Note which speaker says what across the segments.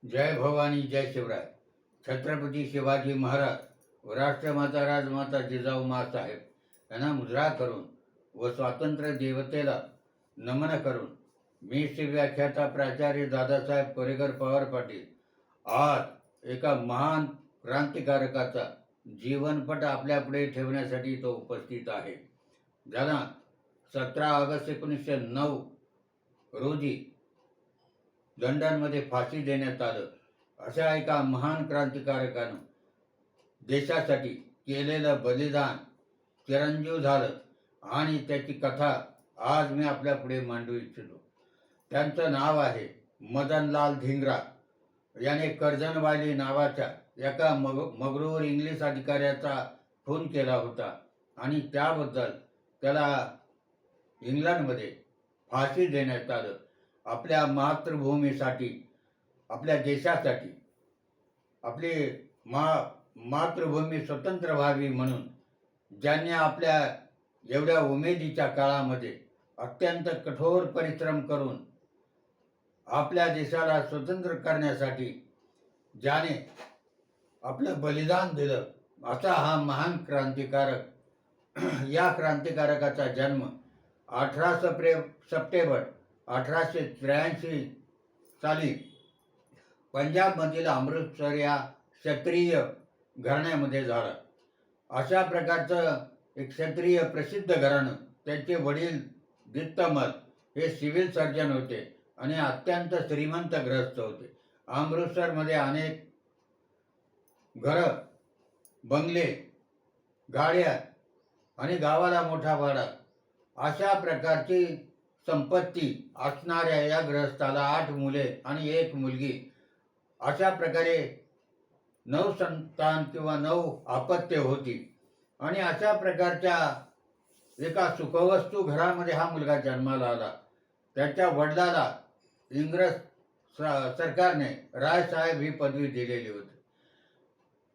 Speaker 1: जय भवानी जय शिवराय. छत्रपती शिवाजी महाराज व राष्ट्रमाता राजमाता जिजाऊ माँसाहेब यांना मुजरा करून व स्वातंत्र्य देवतेला नमन करून मी श्री व्याख्याता प्राचार्य दादासाहेब कोरेकर पवार पाटील आज एका महान क्रांतिकारकाचा जीवनपट आपल्यापुढे ठेवण्यासाठी तो उपस्थित आहे. ज्याला 17 ऑगस्ट 1909 रोजी लंडनमध्ये फाशी देण्यात आलं. अशा एका महान क्रांतिकारकानं देशासाठी केलेलं बलिदान चिरंजीव झालं आणि त्याची कथा आज मी आपल्या पुढे मांडू इच्छितो. त्यांचं नाव आहे मदनलाल धिंगरा. याने कर्जनवाली नावाच्या एका मगरूर इंग्लिश अधिकाऱ्याचा खून केला होता आणि त्याबद्दल त्याला इंग्लंडमध्ये फाशी देण्यात आलं. आपल्या मातृभूमीसाठी, आपल्या देशासाठी, आपली मातृभूमी स्वतंत्र व्हावी म्हणून ज्यांनी आपल्या एवढ्या उमेदीच्या काळामध्ये अत्यंत कठोर परिश्रम करून आपल्या देशाला स्वतंत्र करण्यासाठी ज्याने आपलं बलिदान दिलं, असा हा महान क्रांतिकारक. या क्रांतिकारकाचा जन्म 18 सप्टेंबर 1883 साली पंजाबमधील अमृतसर या क्षत्रिय घराण्यामध्ये झाला. अशा प्रकारचं एक क्षत्रिय प्रसिद्ध घराणं. त्यांचे वडील दित्तमल हे सिव्हिल सर्जन होते आणि अत्यंत श्रीमंत ग्रस्त होते. अमृतसरमध्ये अनेक घरं, बंगले, गाड्या आणि गावाला मोठा वाडा अशा प्रकारची संपत्ती असणाऱ्या या गृहस्थाला 8 मुले आणि 1 मुलगी अशा प्रकारे 9 संतान किंवा 9 अपत्ये होती. आणि अशा प्रकारच्या एका सुखवस्तू घरामध्ये हा मुलगा जन्माला आला. त्याच्या वडिलाला इंग्रज सरकारने रायसाहेब ही पदवी दिलेली होती.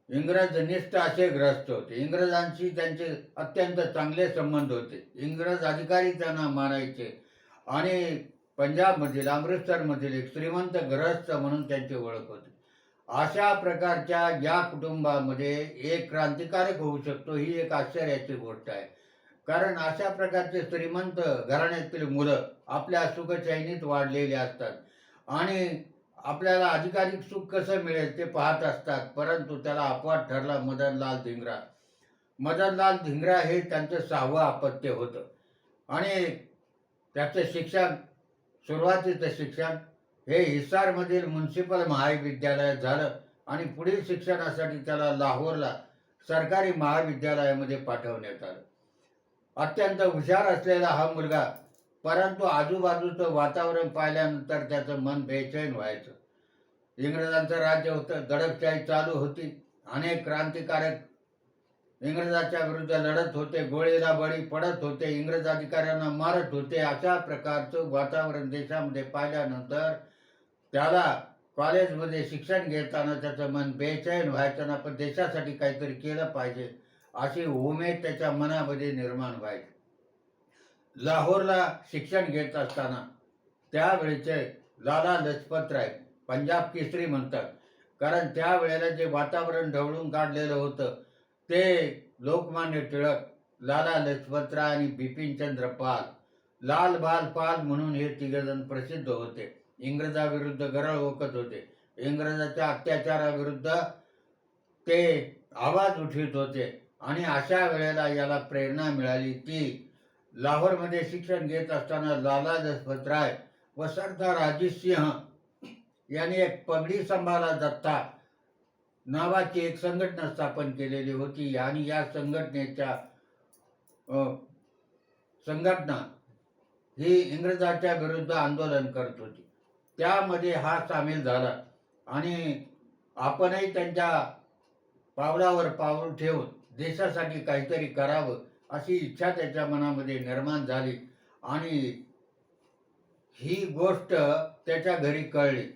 Speaker 1: इंग्रजनिष्ठ असे ग्रस्त होते. इंग्रजांशी त्यांचे अत्यंत चांगले संबंध होते. इंग्रज अधिकारी त्यांना मानायचे आणि पंजाबमधील अमृतसरमधील एक श्रीमंत गृहस्थ म्हणून त्यांची ओळख होती. अशा प्रकारच्या या कुटुंबामध्ये एक क्रांतिकारक होऊ शकतो ही एक आश्चर्याची गोष्ट आहे. कारण अशा प्रकारचे श्रीमंत घराण्यातील मुलं आपल्या सुखचैनीत वाढलेली असतात आणि आपल्याला अधिकाधिक सुख कसं मिळेल ते पाहत असतात. परंतु त्याला अपवाद ठरला मदनलाल धिंगरा. मदनलाल धिंगरा हे त्यांचं 6वं अपत्य होतं आणि त्याचं शिक्षण, सुरुवातीचं शिक्षण हे हिसारमधील म्युनिसिपल महाविद्यालयात झालं आणि पुढील शिक्षणासाठी त्याला लाहोरला सरकारी महाविद्यालयामध्ये पाठवण्यात आलं. अत्यंत हुशार असलेला हा मुलगा, परंतु आजूबाजूचं वातावरण पाहिल्यानंतर त्याचं मन बेचैन व्हायचं. इंग्रजांचं राज्य होतं, दडपशाही चालू होती. अनेक क्रांतिकारक इंग्रजाच्या विरुद्ध लढत होते, गोळीला बळी पडत होते, इंग्रज अधिकाऱ्यांना मारत होते. अशा प्रकारचं वातावरण देशामध्ये पाहिल्यानंतर त्याला कॉलेजमध्ये शिक्षण घेताना त्याचं मन बेचैन व्हायचं ना, पण देशासाठी काहीतरी केलं पाहिजे अशी उमेद त्याच्या मनामध्ये निर्माण व्हायची. लाहोरला शिक्षण घेत असताना त्यावेळेचे लाला लजपतराय, पंजाब केसरी म्हणतात, कारण त्यावेळेला जे वातावरण ढवळून काढलेलं होतं ते लोकमान्य टिळक, लाला लजपतराय आणि बिपिनचंद्र पाल, लाल बाल पाल म्हणून हे तिघजण प्रसिद्ध होते. इंग्रजाविरुद्ध गरळ ओकत होते. इंग्रजाच्या अत्याचाराविरुद्ध ते आवाज उठवित होते आणि अशा वेळेला याला प्रेरणा मिळाली ती लाहोरमध्ये शिक्षण घेत असताना लाला लजपतराय व सरदार अजित सिंह यांनी एक पगडी संभाला दत्ता नावाची एक संघटना स्थापन केलेली होती आणि या संघटना ही इंग्रजाच्या विरुद्ध आंदोलन करत होती. त्यामध्ये हा सामील झाला आणि आपणही त्यांच्या पावलावर पाऊल ठेवून देशासाठी काहीतरी करावं अशी इच्छा त्याच्या मनामध्ये निर्माण झाली आणि ही गोष्ट त्याच्या घरी कळली.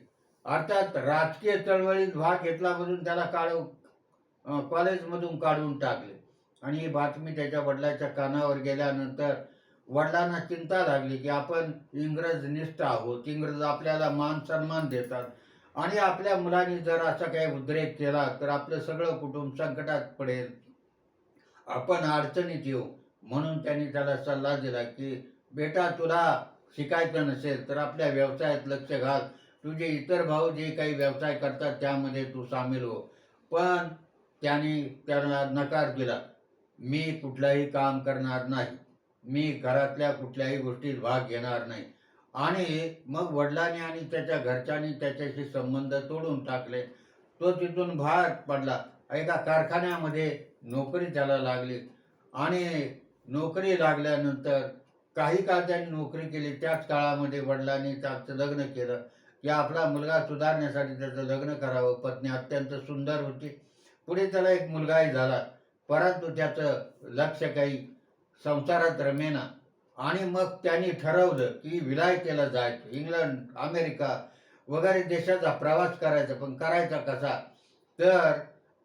Speaker 1: अर्थात राजकीय चळवळीत भाग घेतला म्हणून त्याला कॉलेजमधून काढून टाकले आणि ही बातमी त्याच्या वडिलांच्या कानावर गेल्यानंतर वडिलांना चिंता लागली की आपण इंग्रजनिष्ठ आहोत, इंग्रज आपल्याला मान सन्मान देतात आणि आपल्या मुलांनी जर असा काही उद्रेक केला तर आपलं सगळं कुटुंब संकटात पडेल, आपण अडचणीत येऊ. म्हणून त्यांनी त्याला सल्ला दिला की बेटा, तुला शिकायचं नसेल तर आपल्या व्यवसायात लक्ष घाल. तुझे इतर भाऊ जे काही व्यवसाय करतात त्यामध्ये तू सामील हो. पण त्याने त्याला नकार दिला. मी कुठलाही काम करणार नाही. मी घरातल्या कुठल्याही गोष्टीत भाग घेणार नाही. आणि मग वडिलांनी आणि त्याच्या घरच्यांनी त्याच्याशी संबंध तोडून टाकले. तो तिथून बाहेर पडला. एका कारखान्यामध्ये नोकरी त्याला लागली आणि नोकरी लागल्यानंतर काही काळ त्यांनी नोकरी केली. त्याच काळामध्ये वडिलांनी त्याचं लग्न केलं की आपला मुलगा सुधारण्यासाठी त्याचं लग्न करावं. पत्नी अत्यंत सुंदर होती. पुढे त्याला एक मुलगाही झाला, परंतु त्याचं लक्ष काही संसारात रमेना. आणि मग त्यांनी ठरवलं की विलायतेला जायचं, इंग्लंड, अमेरिका वगैरे देशाचा प्रवास करायचा. पण करायचा कसा? तर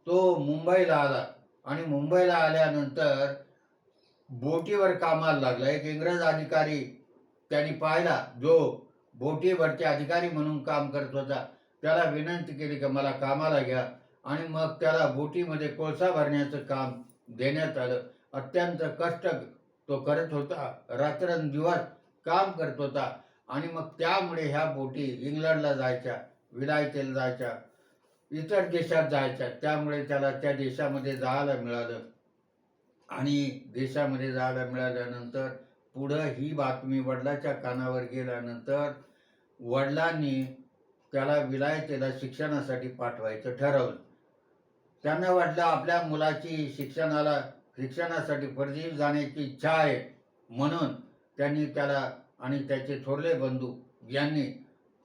Speaker 1: तो मुंबईला आला आणि मुंबईला आल्यानंतर बोटीवर कामाला लागला. एक इंग्रज अधिकारी त्यांनी पाहिला, जो बोटीवरचे अधिकारी म्हणून काम करत होता. त्याला विनंती केली की मला कामाला घ्या. आणि मग त्याला बोटीमध्ये कोळसा भरण्याचं काम देण्यात आलं. अत्यंत कष्ट तो करत होता, रात्रंदिवस काम करत होता. आणि मग त्यामुळे ह्या बोटी इंग्लंडला जायच्या, विलायतेला जायच्या, इतर देशात जायच्या. त्यामुळे त्याला त्या देशामध्ये जायला मिळालं. आणि देशामध्ये जायला मिळाल्यानंतर पुढं ही बातमी वडिलाच्या कानावर गेल्यानंतर वडिलांनी त्याला विलायतेला शिक्षणासाठी पाठवायचं ठरवलं. त्यांना वाटलं आपल्या मुलाची शिक्षणासाठी परदेशी जाण्याची इच्छा आहे. म्हणून त्यांनी त्याला आणि त्याचे थोरले बंधू यांनी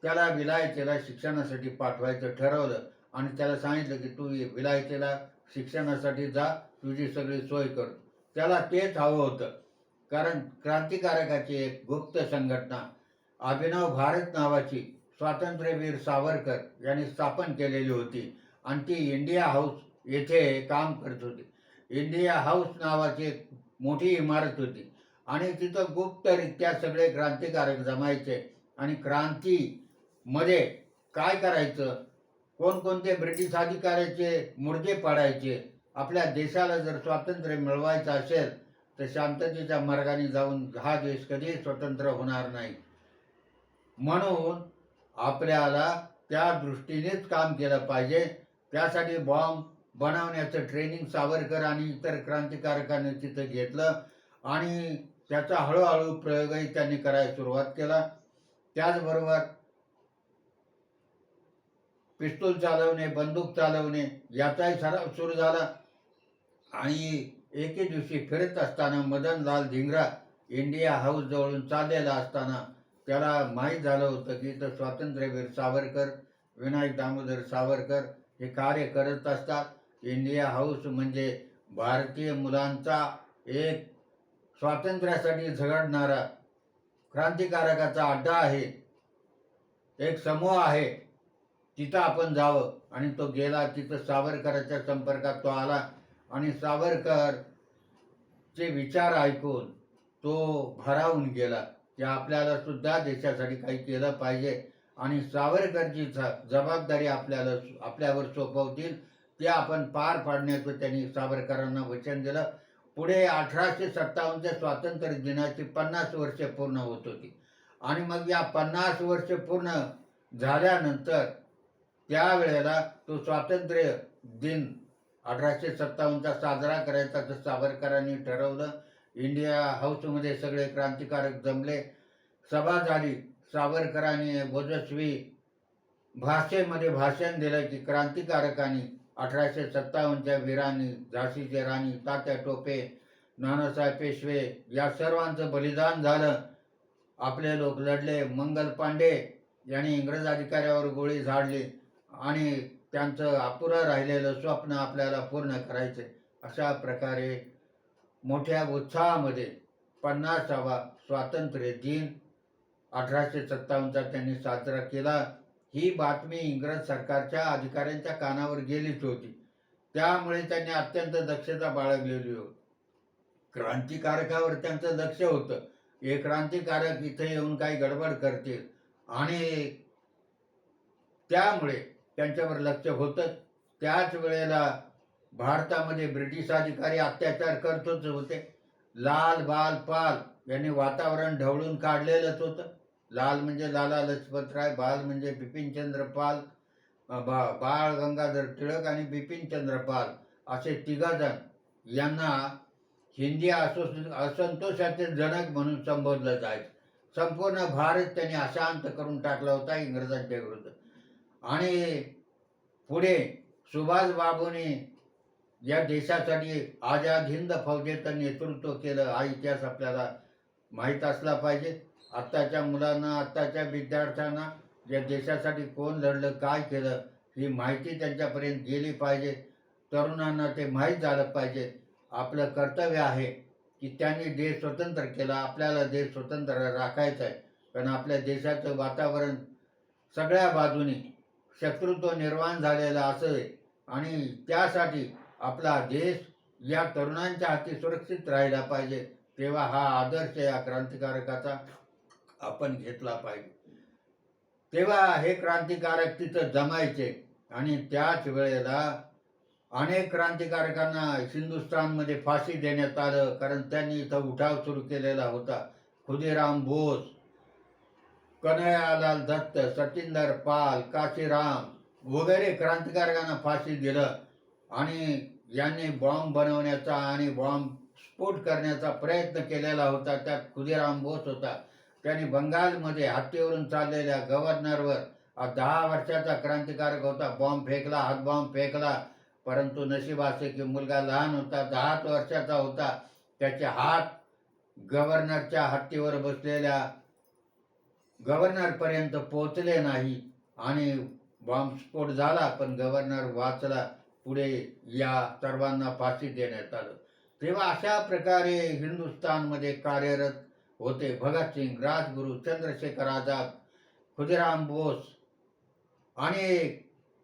Speaker 1: त्याला विलायतेला शिक्षणासाठी पाठवायचं ठरवलं. आणि त्याला सांगितलं की तू विलायतेला शिक्षणासाठी जा, तुझी सगळी सोय कर. त्याला तेच हवं होतं. कारण क्रांतिकारकाची एक गुप्त संघटना अभिनव भारत नावाची स्वातंत्र्यवीर सावरकर यांनी स्थापन केलेली होती. आणि ती इंडिया हाऊस येथे काम करत होती. इंडिया हाऊस नावाची एक मोठी इमारत होती. आणि तिथं गुप्तरित्या सगळे क्रांतिकारक जमायचे. आणि क्रांतीमध्ये काय करायचं, कोणकोणते ब्रिटिश अधिकाऱ्याचे मुर्दे पाडायचे, आपल्या देशाला जर स्वातंत्र्य मिळवायचं असेल तर शांततेच्या मार्गाने जाऊन हा देश कधी स्वतंत्र होणार नाही. म्हणून आपल्याला त्या दृष्टीनेच काम केलं पाहिजे. त्यासाठी बॉम्ब बनवण्याचं ट्रेनिंग सावरकर आणि इतर क्रांतिकारकांनी तिथं घेतलं. आणि त्याचा हळूहळू प्रयोगही त्यांनी करायला सुरुवात केला. त्याचबरोबर पिस्तूल चालवणे, बंदूक चालवणे याचाही सराव सुरू झाला. आणि एके दिवशी फिरत असताना मदनलाल धिंगरा इंडिया हाऊस जवळून चाललेला असताना त्याला माहीत झालं होतं की इथं स्वातंत्र्यवीर सावरकर, विनायक दामोदर सावरकर हे कार्य करत असतात. इंडिया हाऊस म्हणजे भारतीय मुलांचा एक स्वातंत्र्यासाठी झगडणारा क्रांतिकारकाचा अड्डा आहे, एक समूह आहे. तिथं आपण जावं. आणि तो गेला. तिथं सावरकरांच्या संपर्कात तो आला. आणि सावरकरचे विचार ऐकून तो भारावून गेला की आपल्याला सुद्धा देशासाठी काही केलं पाहिजे. आणि सावरकरची जबाबदारी आपल्यावर सोपवतील ते आपण पार पाडण्याचं त्यांनी सावरकरांना वचन दिलं. पुढे 1857च्या स्वातंत्र्य दिनाची 50 वर्षे पूर्ण होत होती. आणि मग या 50 वर्षे पूर्ण झाल्यानंतर त्यावेळेला तो स्वातंत्र्य दिन 1857चा साजरा करायचा तर सावरकरांनी ठरवलं. इंडिया हाऊसमध्ये सगळे क्रांतिकारक जमले, सभा झाली. सावरकरांनी ओजस्वी भाषेमध्ये भाषण दिलं की क्रांतिकारकांनी 1857च्या वीरांनी, झाशीचे राणी तात्या टोपे, नानासाहेब पेशवे या सर्वांचं बलिदान झालं. आपले लोक लढले. मंगल पांडे यांनी इंग्रज अधिकाऱ्यावर गोळी झाडली आणि त्यांचं अपुरं राहिलेलं स्वप्न आपल्याला पूर्ण करायचे. अशा प्रकारे मोठ्या उत्साहामध्ये 50वा स्वातंत्र्य दिन 1857चा त्यांनी साजरा केला. ही बातमी इंग्रज सरकारच्या अधिकाऱ्यांच्या कानावर गेलीच होती. त्यामुळे त्यांनी अत्यंत दक्षता बाळगलेली होती. क्रांतिकारकावर त्यांचं लक्ष होतं. हे क्रांतिकारक इथे येऊन काही गडबड करतील आणि त्यामुळे त्यांच्यावर लक्ष होतं. त्याच वेळेला भारतामध्ये ब्रिटिश अधिकारी अत्याचार करतच होते. लाल बाल पाल यांनी वातावरण ढवळून काढलेलंच होतं. लाल म्हणजे लाला लजपतराय, बाल म्हणजे बिपिनचंद्र पाल, बाळ गंगाधर टिळक आणि बिपिनचंद्र पाल असे तिघजण यांना हिंदी असंतोषाचे जनक म्हणून संबोधलं जायचं. संपूर्ण भारत त्यांनी अशांत करून टाकला होता इंग्रजांच्या विरुद्ध. आणि पुढे सुभाषबाबूंनी या देशासाठी आझाद हिंद फौजेचं नेतृत्व केलं. हा इतिहास आपल्याला माहीत असला पाहिजे. आत्ताच्या मुलांना, आत्ताच्या विद्यार्थ्यांना या देशासाठी कोण लढलं, काय केलं ही माहिती त्यांच्यापर्यंत गेली पाहिजे. तरुणांना ते माहीत झालं पाहिजे. आपलं कर्तव्य आहे की त्यांनी देश स्वतंत्र केला, आपल्याला देश स्वतंत्र राखायचा आहे. पण आपल्या देशाचं वातावरण सगळ्या बाजूनी शत्रुत्व निर्माण झालेलं असं आहे आणि त्यासाठी आपला देश या तरुणांच्या हाती सुरक्षित राहिला पाहिजे. तेव्हा हा आदर्श या क्रांतिकारकाचा आपण घेतला पाहिजे. तेव्हा हे क्रांतिकारक तिथं जमायचे आणि त्याच वेळेला अनेक क्रांतिकारकांना हिंदुस्थानमध्ये फाशी देण्यात आलं, कारण त्यांनी इथं उठाव सुरू केलेला होता. खुदीराम बोस, कन्हैयालाल दत्त, सचिंदर पाल, काशीराम वगैरे क्रांतिकारकांना फाशी दिलं आणि यांनी बॉम्ब बनवण्याचा आणि बॉम्ब स्फोट करण्याचा प्रयत्न केलेला होता. त्यात खुदीराम बोस होता. त्यांनी बंगालमध्ये हत्तीवरून चाललेल्या गव्हर्नरवर 10 वर्षाचा क्रांतिकारक होता, बॉम्ब फेकला, हातबॉम्ब फेकला. परंतु नशीब असे की मुलगा लहान होता, 10 वर्षाचा होता. त्याचे हात गव्हर्नरच्या हत्तीवर बसलेल्या गव्हर्नरपर्यंत पोहोचले नाही आणि बॉम्बस्फोट झाला, पण गव्हर्नर वाचला. पुढे या सर्वांना फाशी देण्यात आलं. तेव्हा अशा प्रकारे हिंदुस्थानमध्ये कार्यरत होते भगतसिंग, राजगुरू, चंद्रशेखर आझाद, खुदीराम बोस आणि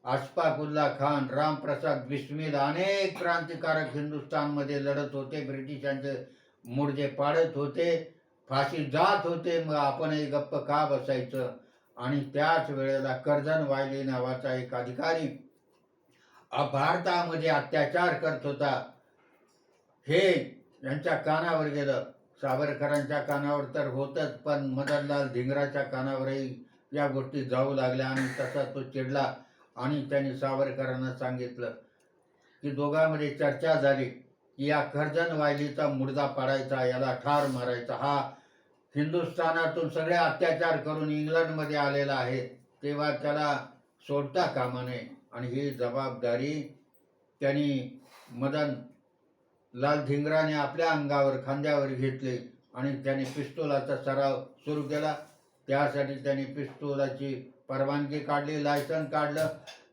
Speaker 1: अशफाकुल्ला खान, रामप्रसाद बिस्मिल अनेक क्रांतिकारक हिंदुस्थानमध्ये लढत होते. ब्रिटिशांचे मुर्जे पाडत होते, फाशी जात होते. मग आपणही गप्प का बसायचं? आणि त्याच वेळेला कर्झन वायली नावाचा एक अधिकारी भारतामध्ये अत्याचार करत होता. हे यांच्या कानावर गेलं. सावरकरांच्या कानावर तर होतच, पण मदनलाल धिंगराच्या कानावरही या गोष्टी जाऊ लागल्या आणि तसा तो चिडला आणि त्यांनी सावरकरांना सांगितलं की दोघांमध्ये चर्चा झाली की या कर्झन वायलीचा मुर्दा पाडायचा, याला ठार मारायचा. हा हिंदुस्थानातून सगळे अत्याचार करून इंग्लंडमध्ये आलेला आहे, तेव्हा त्याला सोडता कामा नये. आणि ही जबाबदारी त्यांनी मदन लाल धिंगराने आपल्या अंगावर, खांद्यावर घेतली आणि त्याने पिस्तुलाचा सराव सुरू केला. त्यासाठी त्यांनी पिस्तुलाची परवानगी काढली, लायसन काढलं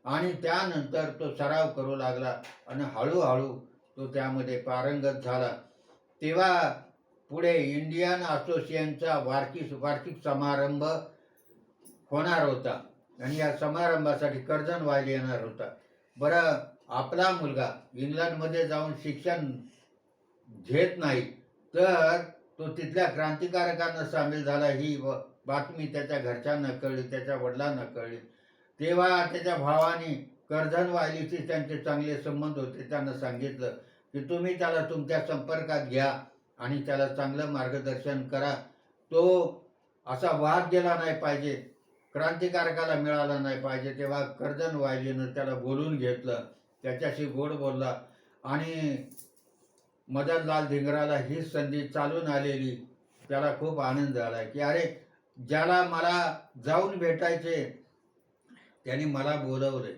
Speaker 1: आणि त्यानंतर तो सराव करू लागला आणि हळूहळू तो त्यामध्ये पारंगत झाला. तेव्हा पुढे इंडियन असोसिएशनचा वार्षिक समारंभ होणार होता आणि या समारंभासाठी कर्झन वायली येणार होता. बरं, आपला मुलगा इंग्लंडमध्ये जाऊन शिक्षण घेत नाही, तर तो तिथल्या क्रांतिकारकांना सामील झाला ही बातमी त्याच्या घरच्यांना कळली, त्याच्या वडिलांना कळली. तेव्हा त्याच्या भावाने कर्झन वायलीशी त्यांचे चांगले संबंध होते, त्यांना सांगितलं की तुम्ही त्याला तुमच्या संपर्कात घ्या आणि त्याला चांगलं मार्गदर्शन करा. तो असा वाद गेला नाही पाहिजे, क्रांतिकारकाला मिळाला नाही पाहिजे. तेव्हा कर्झन वायलीनं त्याला बोलून घेतलं, त्याच्याशी गोड बोलला आणि मदनलाल धिंगराला ही संधी चालून आलेली त्याला खूप आनंद झाला की अरे, ज्याला मला जाऊन भेटायचे त्यांनी मला बोलवले.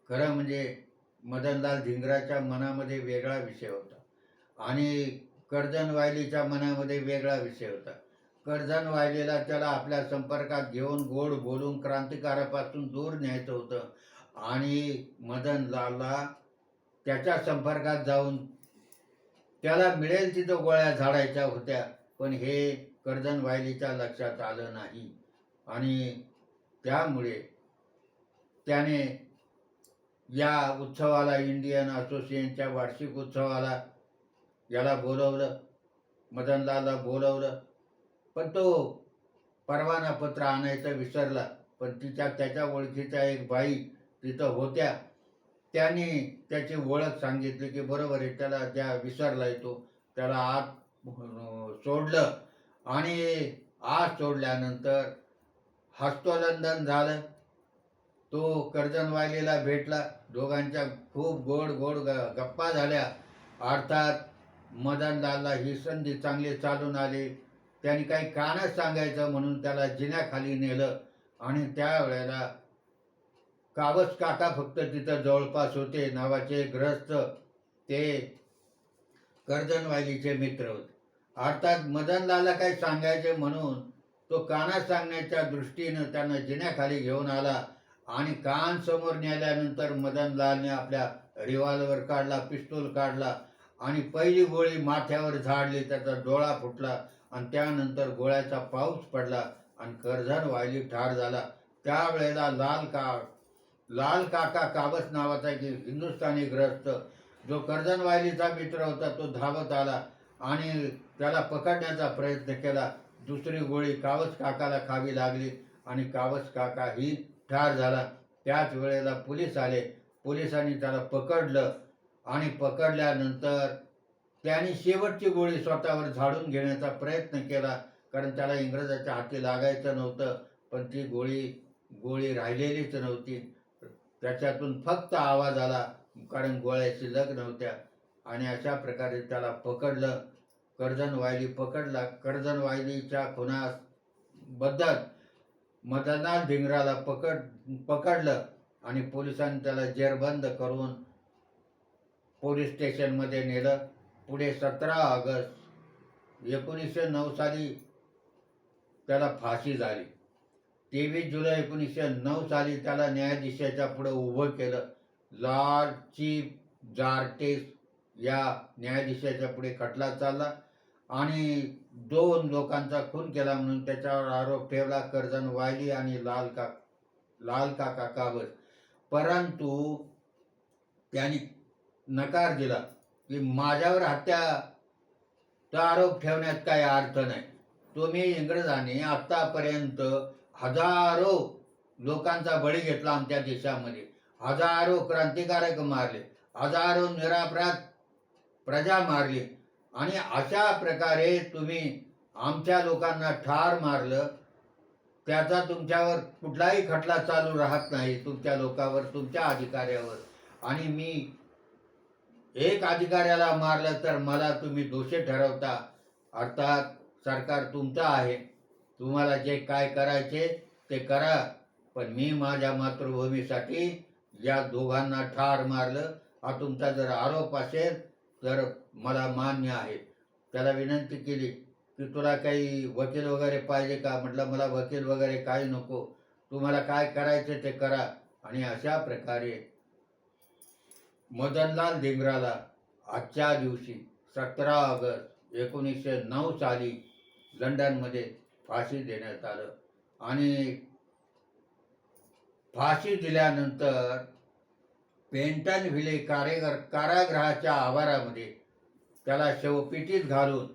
Speaker 1: खरं म्हणजे मदनलाल धिंगराच्या मनामध्ये वेगळा विषय होता आणि कर्झन वायलीच्या मनामध्ये वेगळा विषय होता. कर्झन वायलीला त्याला आपल्या संपर्कात घेऊन गोड बोलून क्रांतिकारापासून दूर न्यायचं होतं आणि मदनलालला त्याच्या संपर्कात जाऊन त्याला मिळेल तिथं गोळ्या झाडायच्या होत्या. पण हे कर्झन वायलीच्या लक्षात आलं नाही आणि त्यामुळे त्याने या उत्सवाला, इंडियन असोसिएशनच्या वार्षिक उत्सवाला याला बोलवलं, मदनलालला बोलवलं. पण तो परवाना पत्र आणायचं विसरला. पण त्याच्या ओळखीच्या एक बाई तिथं होत्या. त्यांनी त्याची ओळख सांगितली की बरोबर आहे, त्याला त्या विसरला येतो, त्याला आत सोडलं आणि आत सोडल्यानंतर हस्तोलंघन झालं. तो कर्जनवालीला भेटला. दोघांच्या खूप गोड गोड गप्पा झाल्या. अर्थात मदनलालला ही संधी चांगली चालून आली. त्यांनी काही कानच सांगायचं म्हणून त्याला जिन्याखाली नेलं आणि त्यावेळेला कावस काका फक्त तिथं जवळपास होते नावाचे ग्रस्त, ते कर्जनवालीचे मित्र होते. अर्थात मदनलालला काही सांगायचे म्हणून तो कानात सांगण्याच्या दृष्टीनं त्यांना जिन्याखाली घेऊन आला आणि कान समोर नेल्यानंतर मदनलालने आपल्या रिव्हॉल्वर काढला, पिस्तूल काढला आणि पहिली गोळी माथ्यावर झाडली, त्याचा डोळा फुटला आणि त्यानंतर गोळ्याचा पाऊस पडला आणि कर्जनवाली ठार झाला. त्यावेळेला लाल काका काबस नावाचा एक हिंदुस्थानी ग्रस्त, जो कर्जनवालीचा मित्र होता, तो धावत आला आणि त्याला पकडण्याचा प्रयत्न केला. दुसरी गोळी कावस काकाला खावी लागली आणि कावस काका ही ठार झाला. त्याच वेळेला पोलीस आले. पोलिसांनी त्याला पकडलं आणि पकडल्यानंतर त्याने शेवटची गोळी स्वतःवर झाडून घेण्याचा प्रयत्न केला, कारण त्याला इंग्रजाच्या हाती लागायचं नव्हतं. पण ती गोळी राहिलेलीच नव्हती. त्याच्यातून फक्त आवाज आला, कारण गोळ्या शिल्लक नव्हत्या. आणि अशा प्रकारे त्याला पकडलं. कर्जनवाली पकडला. कर्जनवालीच्या खुनाबद्दल मदनलाल धिंगराला पकडलं आणि पोलिसांनी त्याला जेरबंद करून पोलीस स्टेशनमध्ये नेलं. पुढे 17 ऑगस्ट 1909 साली त्याला फाशी झाली. 23 जुलै 1909 साली त्याला न्यायाधीशाच्या पुढे उभं केलं. लॉर्ड चीफ जार्टेस या न्यायाधीशाच्या पुढे खटला चालला आणि 2 लोकांचा खून केला म्हणून त्याच्यावर आरोप ठेवला, कर्जनवाली आणि लाल काका काबस. परंतु त्यांनी नकार दिला की माझ्यावर हत्याचा आरोप ठेवण्यात काही अर्थ नाही. तुम्ही इंग्रजांनी आतापर्यंत हजारो लोकांचा बळी घेतला आमच्या देशामध्ये, हजारो क्रांतिकारक मारले, हजारो निरपराध प्रजा मारली आणि अशा प्रकारे तुम्ही आमच्या लोकांना ठार मारलं. त्याचा तुमच्यावर कुठलाही खटला चालू राहत नाही, तुमच्या लोकांवर, तुमच्या अधिकाऱ्यावर. आणि मी एक अधिकाऱ्याला मारलं तर मला तुम्ही दोषी ठरवता. अर्थात सरकार तुमचं आहे, तुम्हाला जे काय करायचे ते करा, पण मी माझ्या मातृभूमीसाठी या दोघांना ठार मारलं, हा तुमचा जर आरोप असेल तर मला मान्य आहे. त्याला विनंती केली की तुला काही वकील वगैरे पाहिजे का? म्हटलं मला वकील वगैरे काही नको, तुम्हाला काय करायचे ते करा. आणि अशा प्रकारे मदनलाल धिंगराला आजच्या दिवशी 17 ऑगस्ट 1909 साली लंडनमध्ये फाशी देण्यात आलं. आणि फाशी दिल्यानंतर पेंटन व्हिले कारागृहाच्या आवारामध्ये त्याला शवपेटीत घालून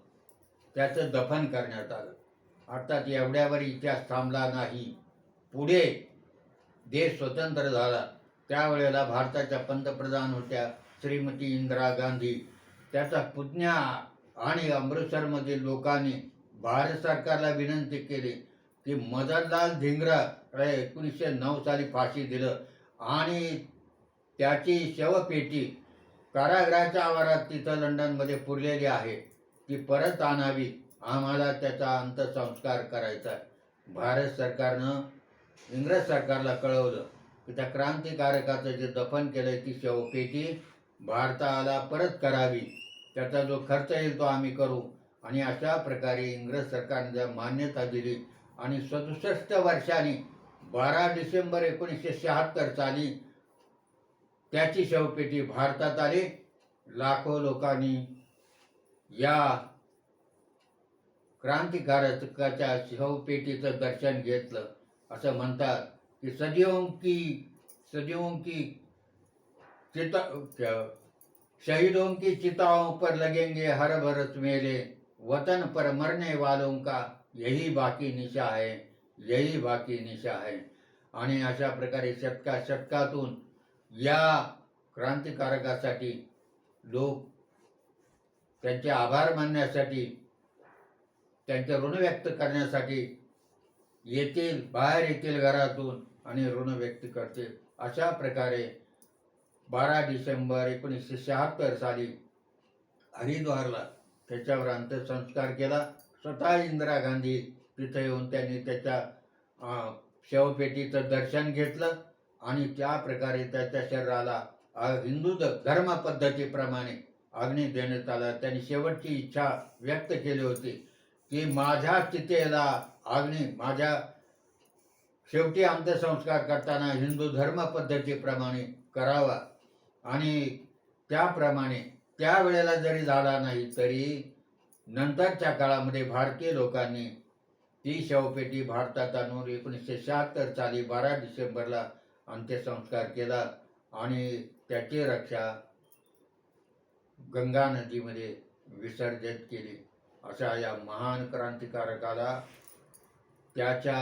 Speaker 1: त्याचं दफन करण्यात आलं. अर्थात एवढ्यावर इतिहास थांबला नाही. पुढे देश स्वतंत्र झाला त्यावेळेला भारताच्या पंतप्रधान होत्या श्रीमती इंदिरा गांधी. त्याचा पुतण्या आणि अमृतसरमधील लोकांनी भारत सरकारला विनंती केली की मदनलाल धिंगरा 1909 साली फाशी दिलं आणि त्याची शवपेटी कारागृहाच्या आवारात तिथं लंडनमध्ये पुरलेली आहे, ती परत आणावी, आम्हाला त्याचा अंत्यसंस्कार करायचा आहे. भारत सरकारनं इंग्रज सरकारला कळवलं की त्या क्रांतिकारकाचं जे दफन केलंय ती शवपेटी भारताला परत करावी, त्याचा जो खर्च येईल तो आम्ही करू. आणि अशा प्रकारे इंग्रज सरकारने जर मान्यता दिली आणि 67 वर्षांनी 12 डिसेंबर 1976 साली त्याची शवपेटी भारतात आली. लाखो लोकांनी या क्रांतिकारकाच्या शवपेटीचं दर्शन घेतलं. असं म्हणतात की शहीदों की चिताओं पर लगेंगे हर बरस मेले, वतन पर मरने वालों का यही बाकी निशा है, यही बाकी निशा है. आणि अशा प्रकारे शतकातून या क्रांतिकारकासाठी लोक त्यांचे आभार मानण्यासाठी, त्यांचे ऋण व्यक्त करण्यासाठी बाहेर येतील घरातून आणि ऋण व्यक्त करतील. अशा प्रकारे 12 डिसेंबर 1976 साली हरिद्वारला त्याच्यावर अंत्यसंस्कार केला. स्वतः इंदिरा गांधी तिथे येऊन त्यांनी त्याच्या शवपेटीचं दर्शन घेतलं आणि त्या प्रकारे त्याच्या शरीराला हिंदू धर्म पद्धतीप्रमाणे अग्नी देण्यात आला. त्यांनी शेवटची इच्छा व्यक्त केली होती की माझ्या चितेला माझ्या शेवटी अंत्यसंस्कार करताना हिंदू धर्म पद्धतीप्रमाणे करावा. आणि त्याप्रमाणे त्यावेळेला जरी झाला नाही तरी नंतरच्या काळामध्ये भारतीय लोकांनी ती शवपेटी भारतात आणून 1976 साली 12 डिसेंबरला अंत्यसंस्कार केला आणि त्याची रक्षा गंगा नदीमध्ये विसर्जित केली. अशा या महान क्रांतिकारकाला त्याच्या